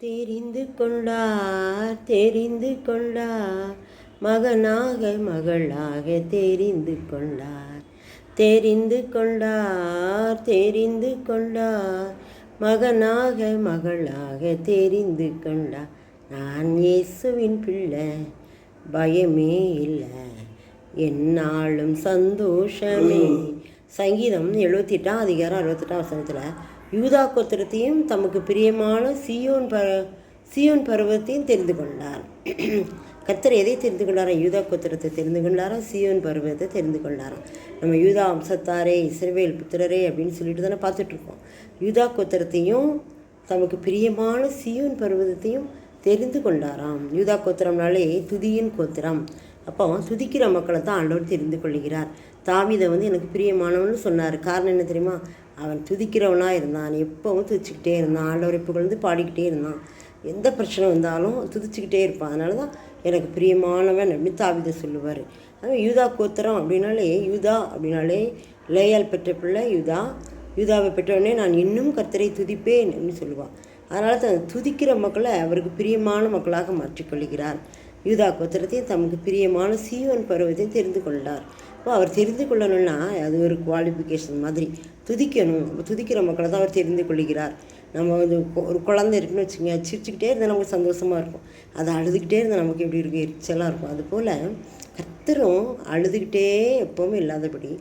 தெரிந்து கொண்டார் தெரிந்து கொண்டார் மகனாக மகளாக தெரிந்து கொண்டார். தெரிந்து கொண்டார் தெரிந்து கொண்டார் மகனாக மகளாக தெரிந்து கொண்டார். நான் இயேசுவின் பிள்ளை, பயமே இல்லை, என்னாலும் சந்தோஷமே. சங்கீதம் 78 அதிகாரம் 68 வசனத்தில் யூதா கோத்திரத்தையும் தமக்கு பிரியமான சீயோன் பருவத்தையும் தெரிந்து கொண்டார். கர்த்தர் எதை தெரிந்து கொண்டாரா? யூதா கோத்திரத்தை தெரிந்து கொண்டாரா? சீயோன் பருவத்தை தெரிந்து கொண்டாரா? நம்ம யூதா வம்சத்தாரே, இஸ்ரவேல் புத்திரரே அப்படின்னு சொல்லிட்டு தானே பார்த்துட்ருக்கோம். யூதா கோத்திரத்தையும் தமக்கு பிரியமான சீயோன் பருவத்தையும் தெரிந்து கொண்டாராம். யூதா கோத்திரம்னாலே துதியின் கோத்திரம். அப்போ துதிக்கிற மக்களை தான் ஆண்டவர் தெரிந்து கொள்கிறார். தாவீதை எனக்கு பிரியமானவன்னு சொன்னார். காரணம் என்ன தெரியுமா? அவன் துதிக்கிறவனாக இருந்தான், எப்பவும் துதிச்சுக்கிட்டே இருந்தான், ஆண்டவரை புகழ்ந்து பாடிக்கிட்டே இருந்தான். எந்த பிரச்சனை வந்தாலும் துதிச்சுக்கிட்டே இருப்பான். அதனால தான் எனக்கு பிரியமானவன் அப்படின்னு தாவீதை சொல்லுவார். அதுவும் யூதா கோத்திரம் அப்படின்னாலே லேயால் பெற்ற பிள்ளை யூதாவை பெற்றவனே நான் இன்னும் கர்த்தரை துதிப்பேன் அப்படின்னு சொல்லுவான். அதனால தான் துதிக்கிற மக்களை அவருக்கு பிரியமான மக்களாக மாற்றிக்கொள்கிறார். யூதா கோத்திரத்தையும் தமக்கு பிரியமான சீயோன் பருவத்தையும் தெரிந்து கொண்டார். இப்போ அவர் தெரிந்து கொள்ளணும்னா அது ஒரு குவாலிஃபிகேஷன் மாதிரி. துதிக்கணும். துதிக்கிற மக்களை தான் அவர் தெரிந்து கொள்கிறார். நம்ம ஒரு குழந்தை இருக்குன்னு வச்சுங்க, சிரிச்சுக்கிட்டே இருந்தால் நமக்கு சந்தோஷமாக இருக்கும். அதை அழுதுகிட்டே இருந்தால் நமக்கு எப்படி இருக்கும்? எரிச்சலாக இருக்கும். அதுபோல் கர்த்தரும் அழுதுகிட்டே எப்போவுமே இல்லாதபடி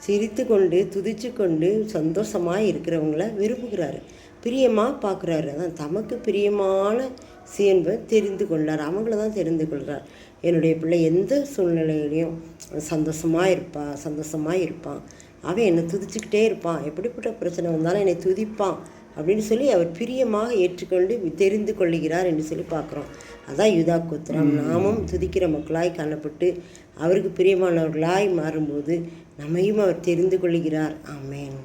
சிரித்து கொண்டு துதிச்சு கொண்டு சந்தோஷமாக இருக்கிறவங்கள விரும்புகிறாரு, பிரியமாக பார்க்குறாரு. அதான் தமக்கு பிரியமான என்பதை தெரிந்து கொண்டார். அவங்கள தான் தெரிந்து கொள்கிறார். என்னுடைய பிள்ளை எந்த சூழ்நிலையிலையும் சந்தோஷமாக இருப்பான், அவன் என்னை துதிச்சுக்கிட்டே இருப்பான், எப்படிப்பட்ட பிரச்சனை வந்தாலும் என்னை துதிப்பான் அப்படின்னு சொல்லி அவர் பிரியமாக ஏற்றுக்கொண்டு தெரிந்து கொள்ளுகிறார் என்று சொல்லி பார்க்குறோம். அதான் யூதா கோத்திரம். நாமும் துதிக்கிற மக்களாய் காணப்பட்டு அவருக்கு பிரியமானவர்களாய் மாறும்போது நம்மையும் அவர் தெரிந்து கொள்ளுகிறார். ஆமேன்.